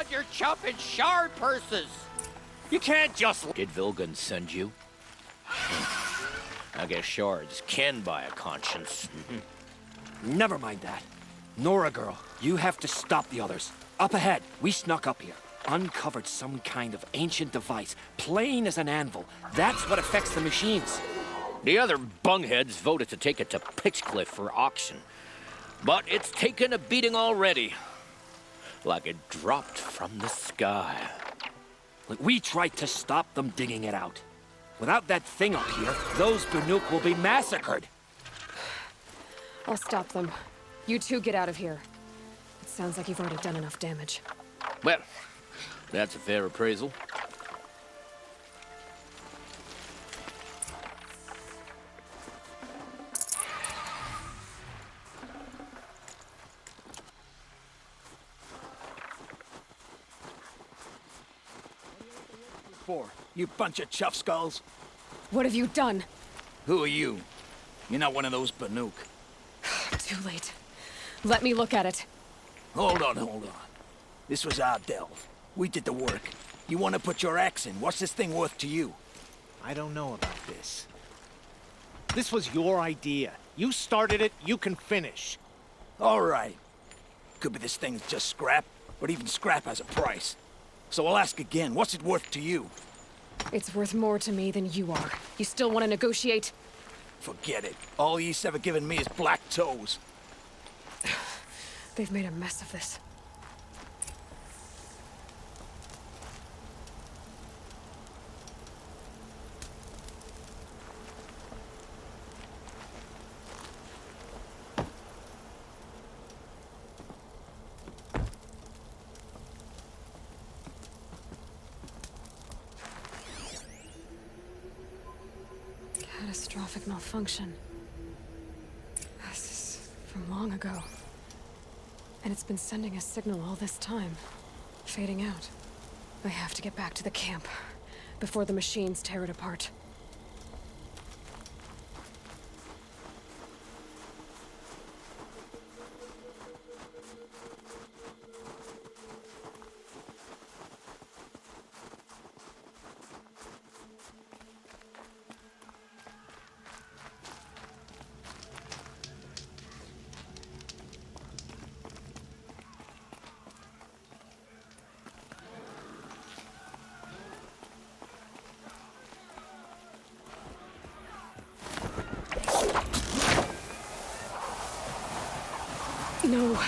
want your chuff in shard purses. You can't just... Did Vilgun send you? I guess shards can buy a conscience. Never mind that. Nora girl, you have to stop the others. Up ahead, we snuck up here. Uncovered some kind of ancient device, plain as an anvil. That's what affects the machines. The other bungheads voted to take it to Pixcliff for auction. But it's taken a beating already. Like it dropped from the sky. We tried to stop them digging it out. Without that thing up here, those Banuk will be massacred. I'll stop them. You two get out of here. It sounds like you've already done enough damage. Well, that's a fair appraisal. You bunch of chuff skulls. What have you done? Who are you? You're not one of those Banuk. Too late. Let me look at it. Hold on. This was our delve. We did the work. You want to put your axe in? What's this thing worth to you? I don't know about this. This was your idea. You started it, you can finish. All right. Could be this thing's just scrap, but even scrap has a price. So I'll ask again, what's it worth to you? It's worth more to me than you are. You still want to negotiate? Forget it. All East's ever given me is black toes. They've made a mess of this. Catastrophic malfunction. This is from long ago. And it's been sending a signal all this time. Fading out. I have to get back to the camp before the machines tear it apart. No,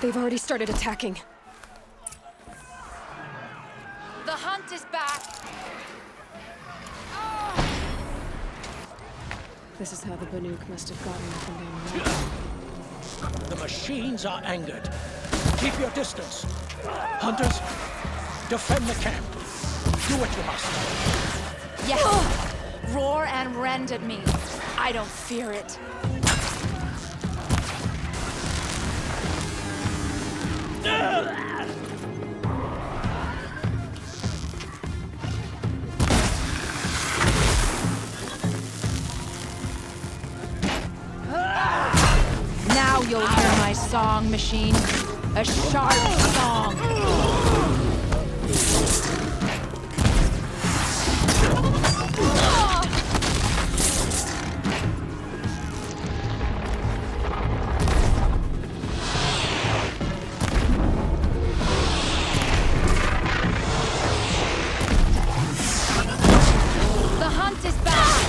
they've already started attacking. The hunt is back! This is how the Banuk must have gotten up and down the road. The machines are angered. Keep your distance. Hunters, defend the camp. Do what you must. Yes! Roar and rend at me. I don't fear it. Now you'll hear my song, machine. A sharp song. The hunt is back!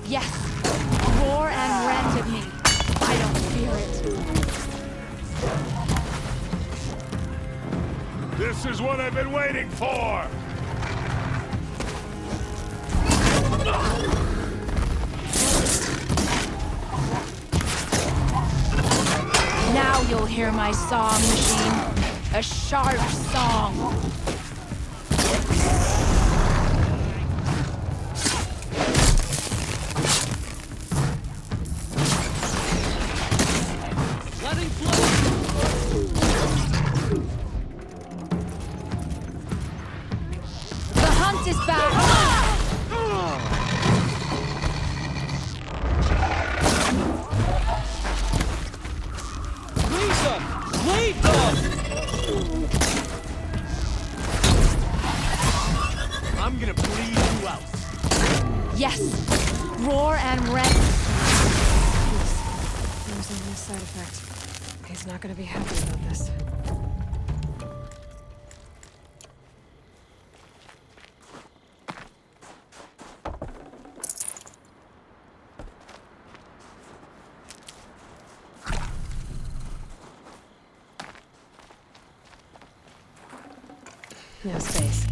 Yes, roar and rend at me. I don't fear it. This is what I've been waiting for! Now you'll hear my song, machine. A sharp song. Defense is back! Lisa! Leave them! I'm gonna bleed you out. Yes! Roar and rend. Losing this side effect. He's not gonna be happy about this. No space.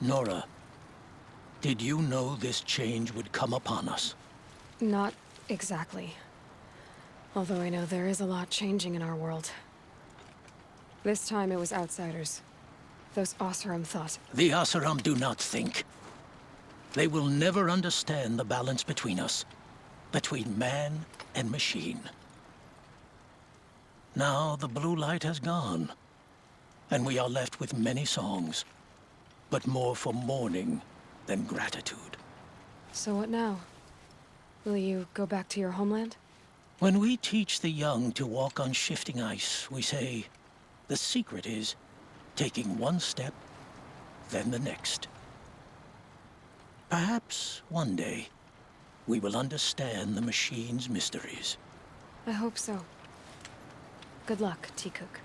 Nora, did you know this change would come upon us? Not exactly. Although I know there is a lot changing in our world. This time it was outsiders. Those Oseram thought. The Oseram do not think. They will never understand the balance between us, between man and machine. Now the blue light has gone, and we are left with many songs, but more for mourning than gratitude. So what now? Will you go back to your homeland? When we teach the young to walk on shifting ice, we say, the secret is taking one step, then the next. Perhaps one day, we will understand the machine's mysteries. I hope so. Good luck, T-Cook.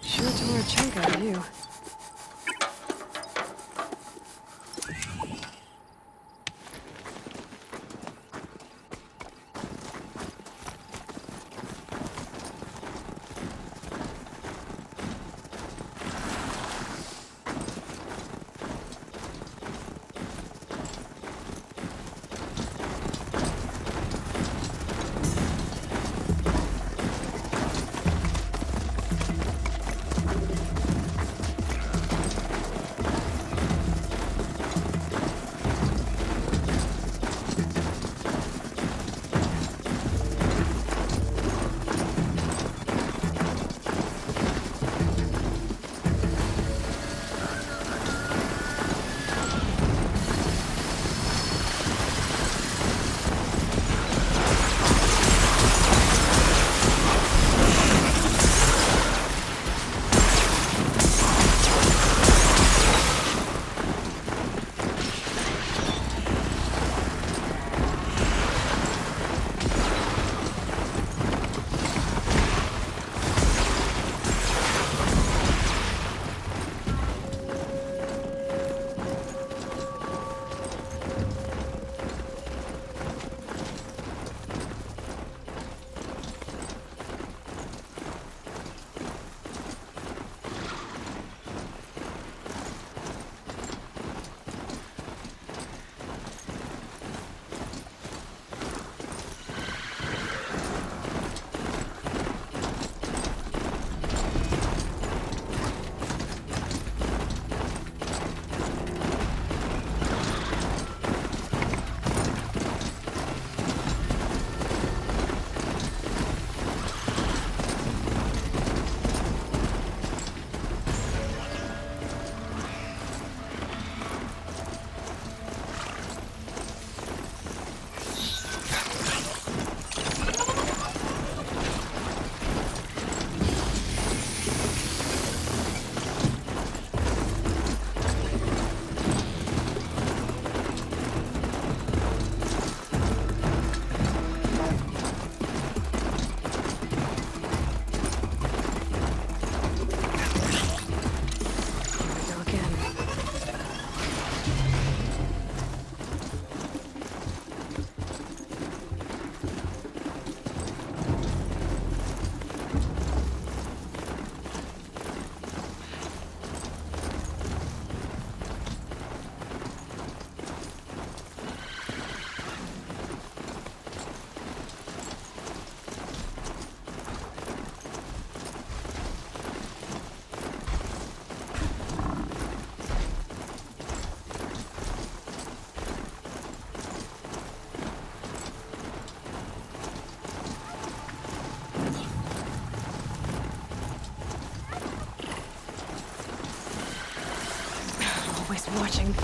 Sure tore a chunk out of you. watching.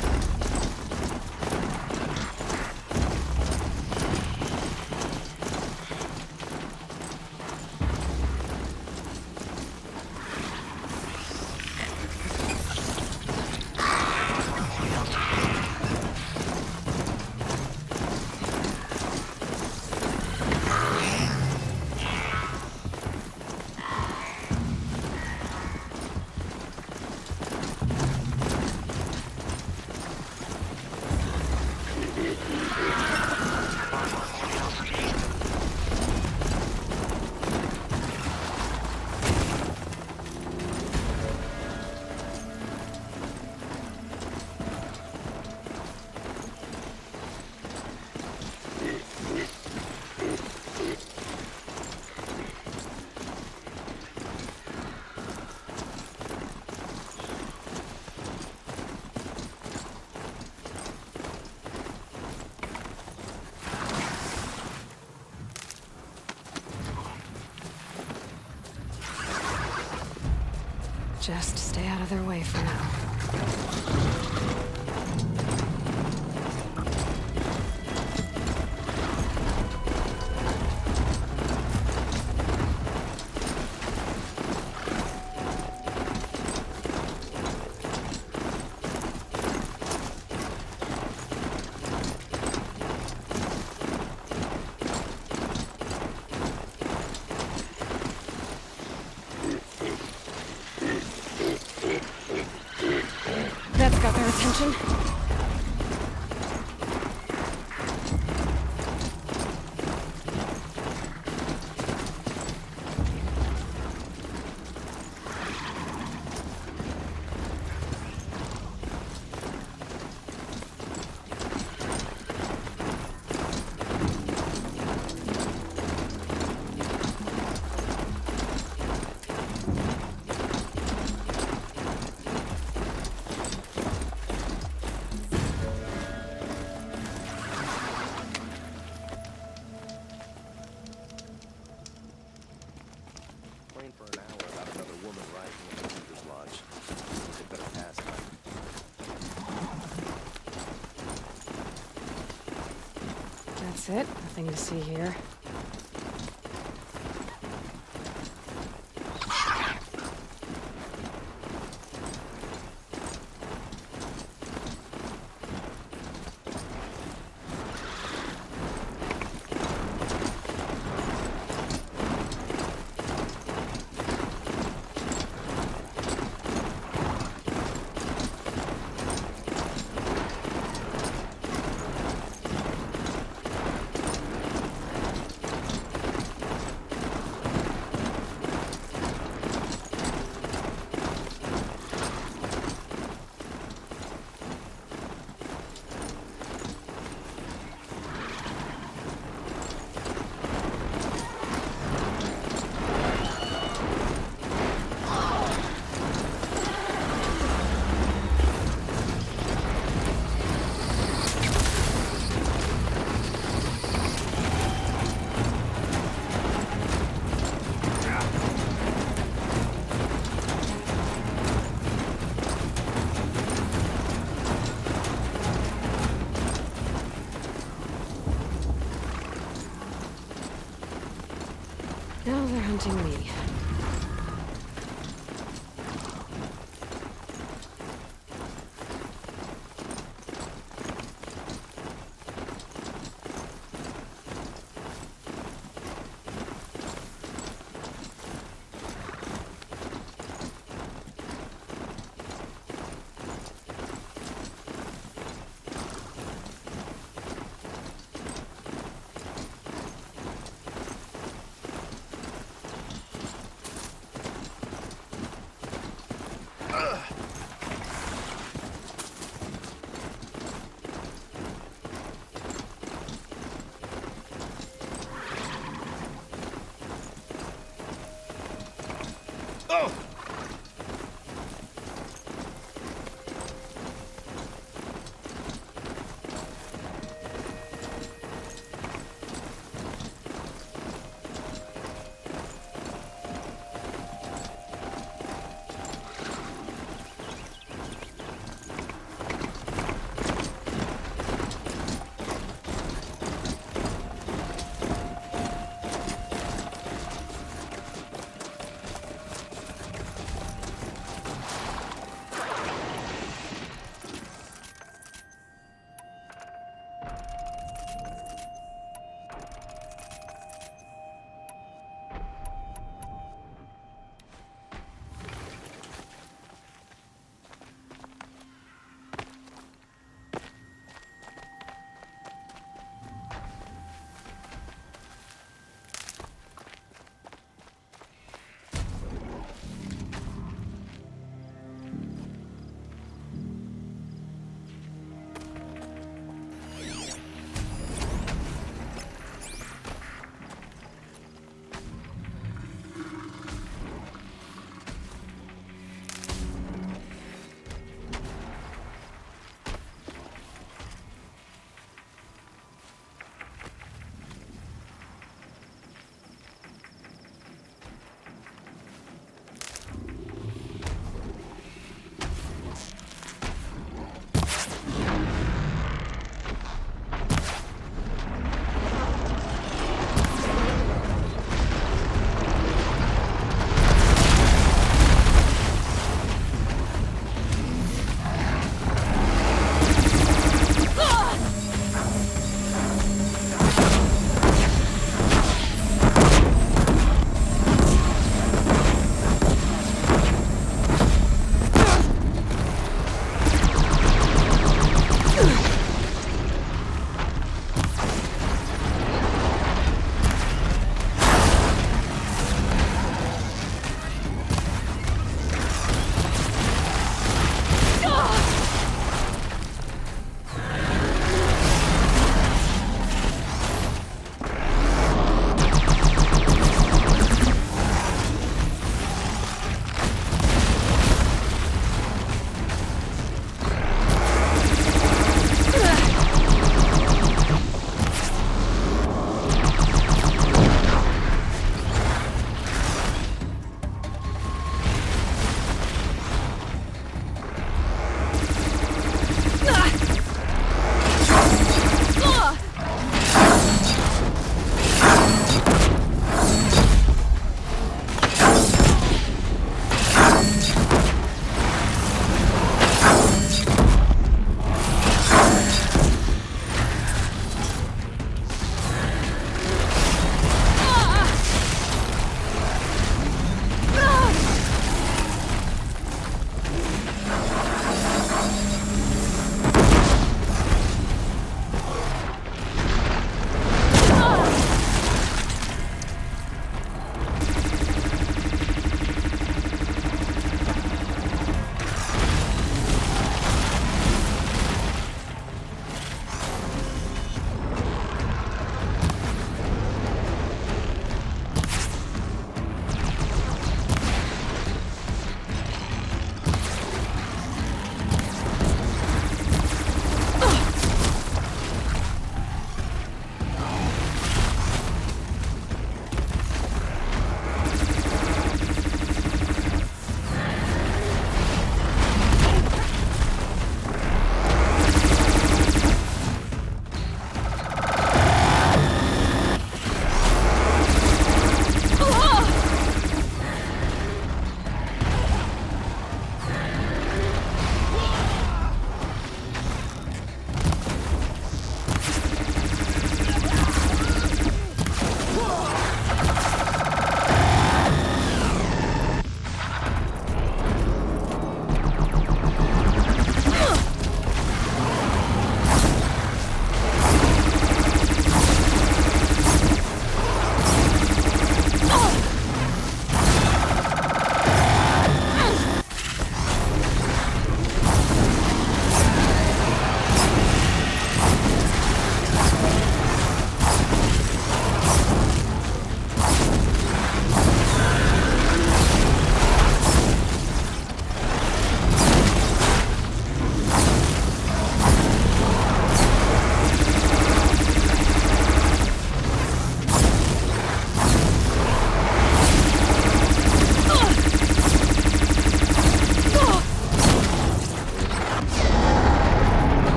Just stay out of their way for now. That's got their attention. Complained for an hour about another woman rising in the Hunter's Lodge. They'd better pass now. That's it. Nothing to see here. Now they're hunting me.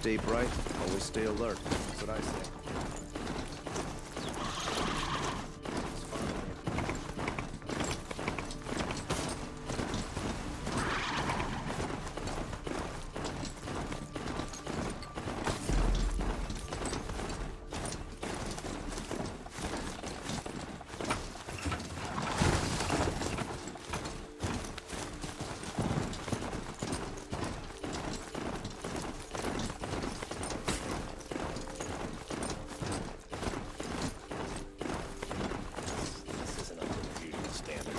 stay bright, always stay alert. That's what I say. This isn't up to the usual standard.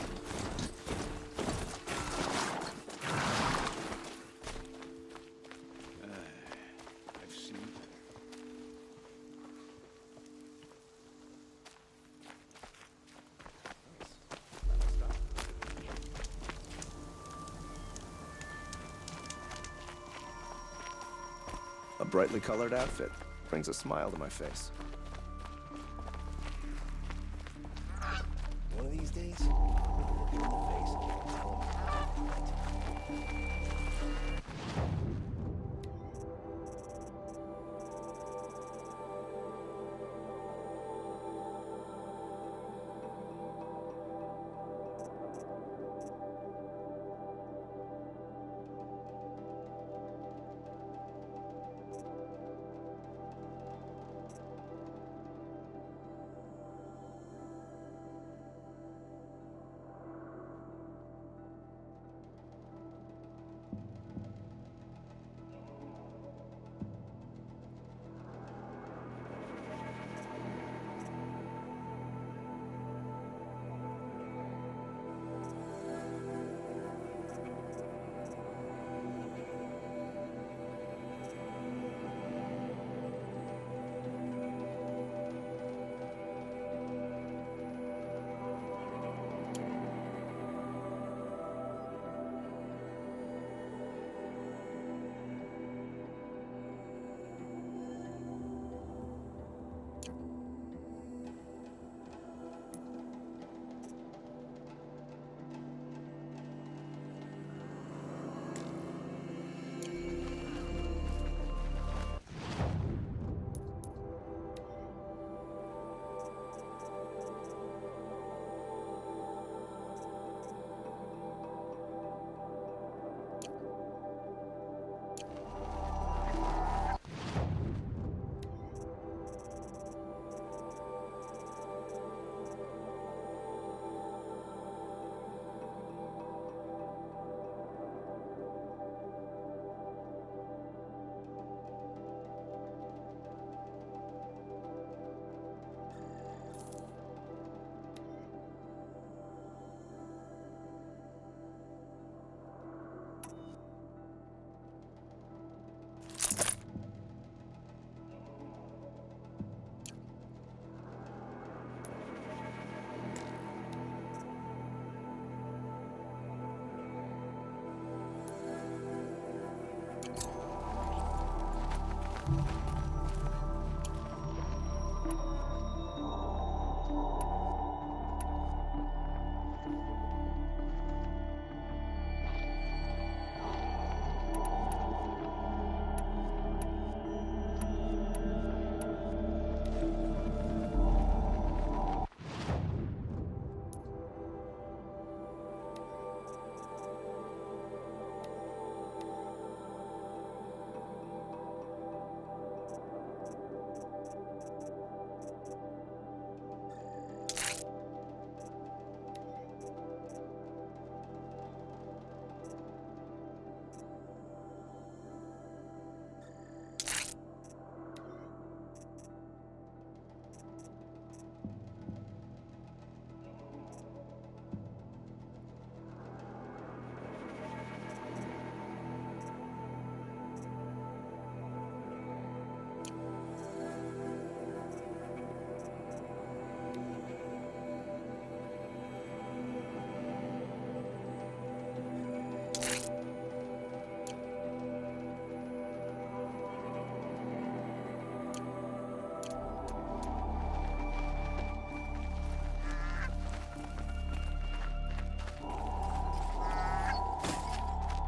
I've seen A brightly colored outfit brings a smile to my face. One of these days, look in the face and tell him right.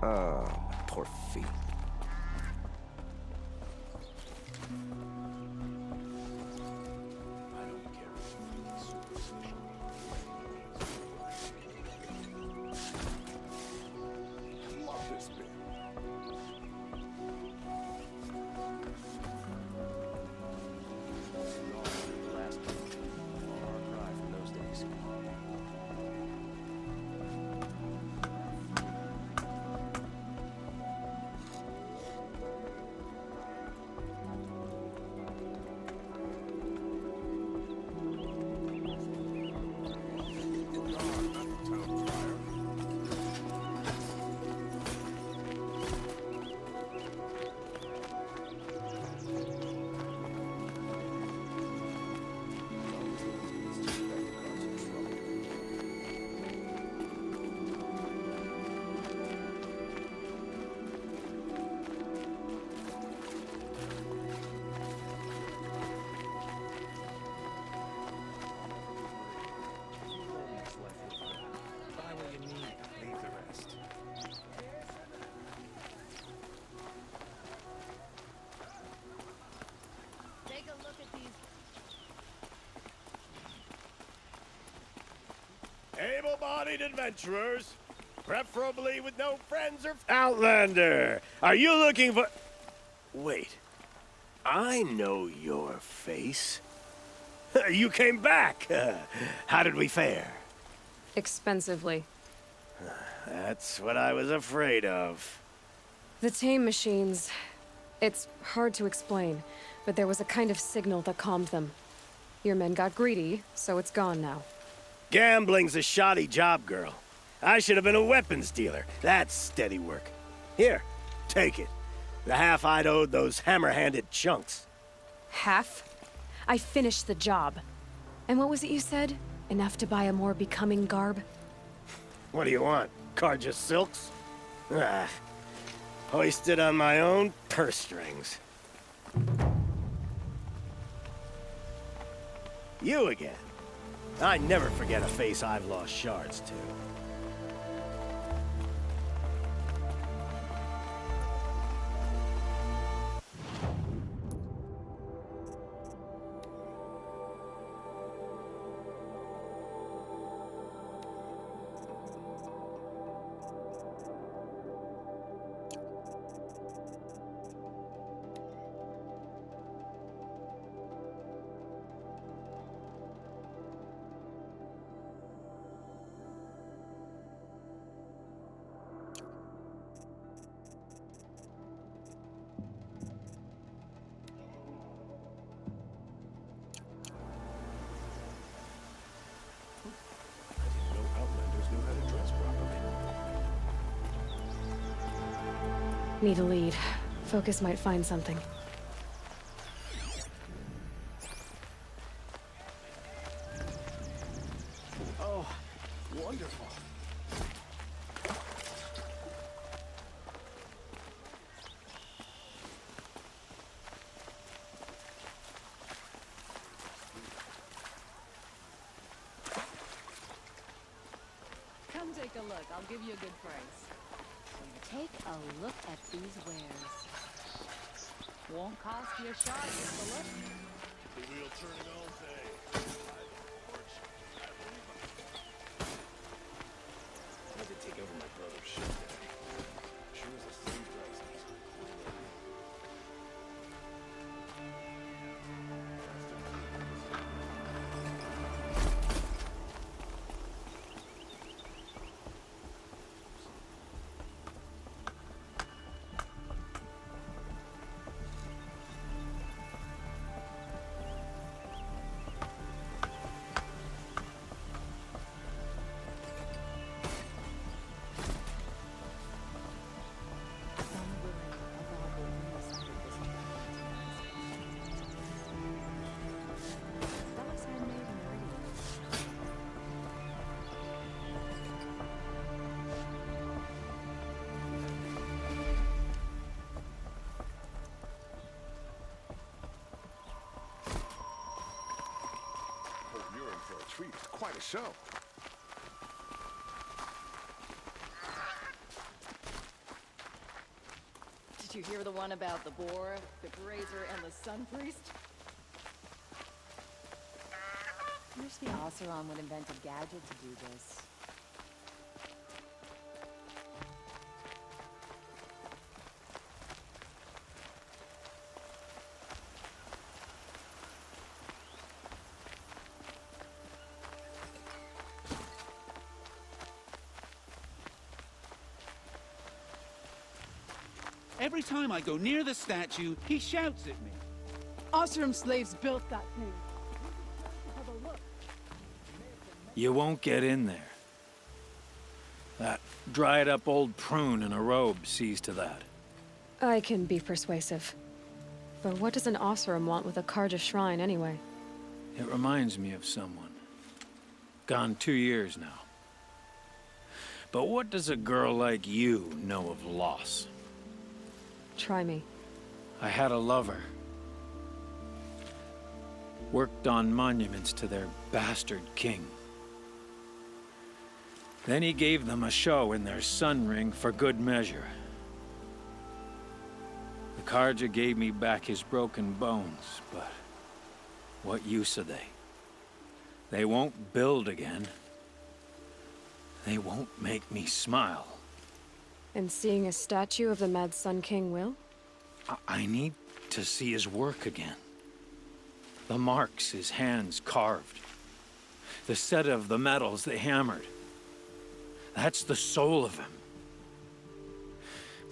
My poor feet. morning, adventurers. Preferably with no friends or... Outlander! Are you looking for... Wait. I know your face. You came back. How did we fare? Expensively. That's what I was afraid of. The tame machines... It's hard to explain, but there was a kind of signal that calmed them. Your men got greedy, so it's gone now. Gambling's a shoddy job, girl. I should have been a weapons dealer. That's steady work. Here, take it. The half I'd owed those hammer-handed chunks. Half? I finished the job. And what was it you said? Enough to buy a more becoming garb? What do you want? Carja silks? Ah, hoisted on my own purse strings. You again. I never forget a face I've lost shards to. No outlanders knew how to dress properly. Need a lead. Focus might find something. Oh, wonderful. Come take a look. I'll give you a good price. Take a look at these wares. Won't cost you a shot just to look. The wheel turning all day. I had to take over my brother's ship there. Sure as the sun rises. Oh, you're in for a treat. It's quite a show. Did you hear the one about the boar, the grazer, and the sun priest? I wish the Oseram would invent a gadget to do this. Every time I go near the statue, he shouts at me. Oseram slaves built that thing. Have a look. You won't get in there. That dried-up old prune in a robe sees to that. I can be persuasive. But what does an Oseram want with a Karja shrine, anyway? It reminds me of someone. Gone 2 years now. But what does a girl like you know of loss? Try me. I had a lover. Worked on monuments to their bastard king. Then he gave them a show in their sun ring for good measure. The Karja gave me back his broken bones, but what use are they? They won't build again. They won't make me smile. And seeing a statue of the Mad Sun King will? I need to see his work again. The marks his hands carved. The set of the metals they hammered. That's the soul of him.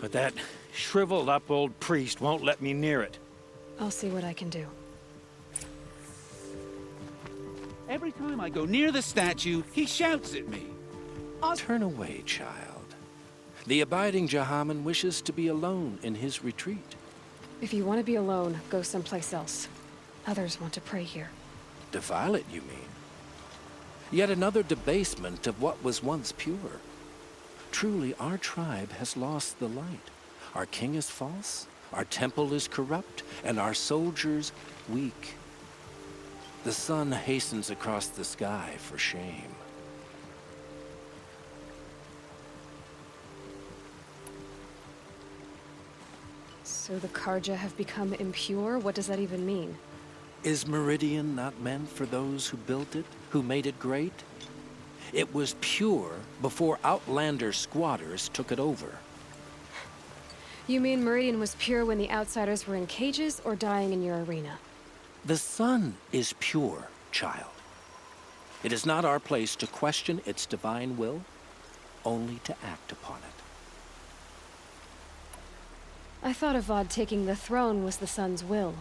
But that shriveled up old priest won't let me near it. I'll see what I can do. Every time I go near the statue, he shouts at me. Turn away, child. The abiding Jahaman wishes to be alone in his retreat. If you want to be alone, go someplace else. Others want to pray here. Defile it, you mean? Yet another debasement of what was once pure. Truly, our tribe has lost the light. Our king is false, our temple is corrupt, and our soldiers weak. The sun hastens across the sky for shame. So the Karja have become impure? What does that even mean? Is Meridian not meant for those who built it, who made it great? It was pure before Outlander squatters took it over. You mean Meridian was pure when the outsiders were in cages or dying in your arena? The sun is pure, child. It is not our place to question its divine will, only to act upon it. I thought Avad taking the throne was the sun's will.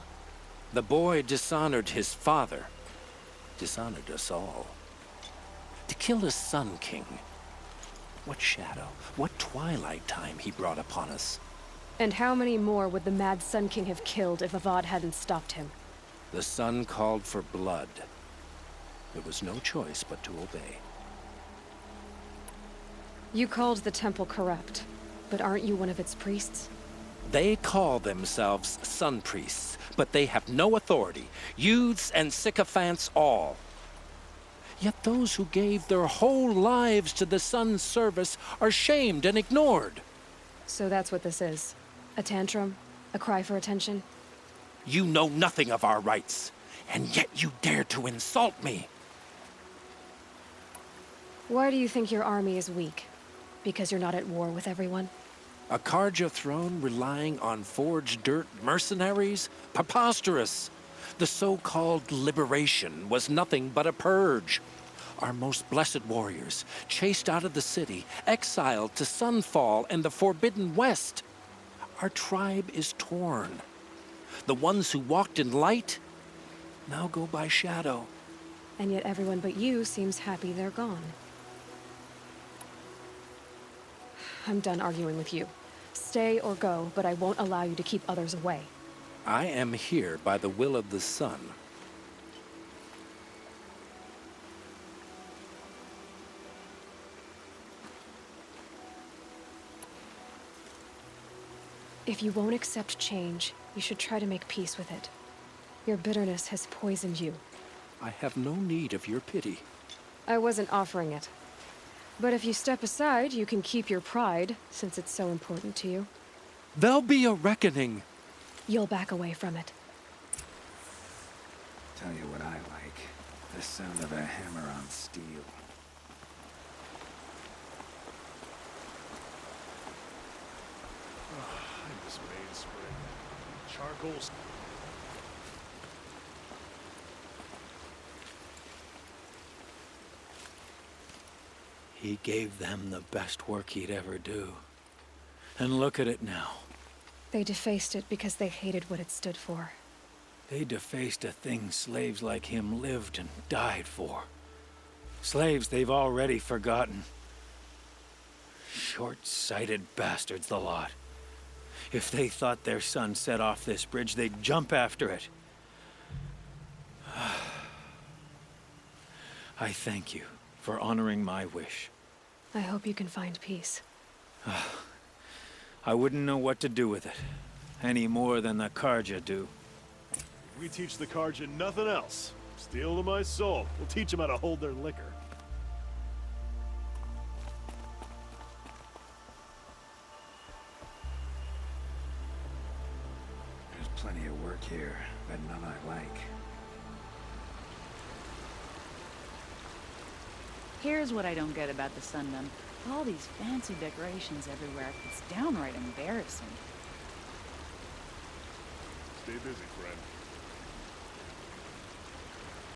The boy dishonored his father, dishonored us all. To kill his Sun King. What shadow, what twilight time he brought upon us. And how many more would the Mad Sun King have killed if Avad hadn't stopped him? The sun called for blood. There was no choice but to obey. You called the temple corrupt, but aren't you one of its priests? They call themselves sun priests, but they have no authority. Youths and sycophants all. Yet those who gave their whole lives to the sun's service are shamed and ignored. So that's what this is. A tantrum? A cry for attention? You know nothing of our rights, and yet you dare to insult me. Why do you think your army is weak? Because you're not at war with everyone? A Karja throne relying on forged dirt mercenaries? Preposterous! The so-called liberation was nothing but a purge. Our most blessed warriors, chased out of the city, exiled to Sunfall and the Forbidden West. Our tribe is torn. The ones who walked in light now go by shadow. And yet everyone but you seems happy they're gone. I'm done arguing with you. Stay or go, but I won't allow you to keep others away. I am here by the will of the sun. If you won't accept change, you should try to make peace with it. Your bitterness has poisoned you. I have no need of your pity. I wasn't offering it. But if you step aside, you can keep your pride, since it's so important to you. There'll be a reckoning. You'll back away from it. Tell you what I like. The sound of a hammer on steel. I just made spring. Charcoal. He gave them the best work he'd ever do. And look at it now. They defaced it because they hated what it stood for. They defaced a thing slaves like him lived and died for. Slaves they've already forgotten. Short-sighted bastards, the lot. If they thought their son set off this bridge, they'd jump after it. I thank you for honoring my wish. I hope you can find peace. I wouldn't know what to do with it, any more than the Karja do. If we teach the Karja nothing else, steel to my soul, we'll teach them how to hold their liquor. There's plenty of work here, but none I like. Here's what I don't get about the Sundom. All these fancy decorations everywhere. It's downright embarrassing. Stay busy, friend.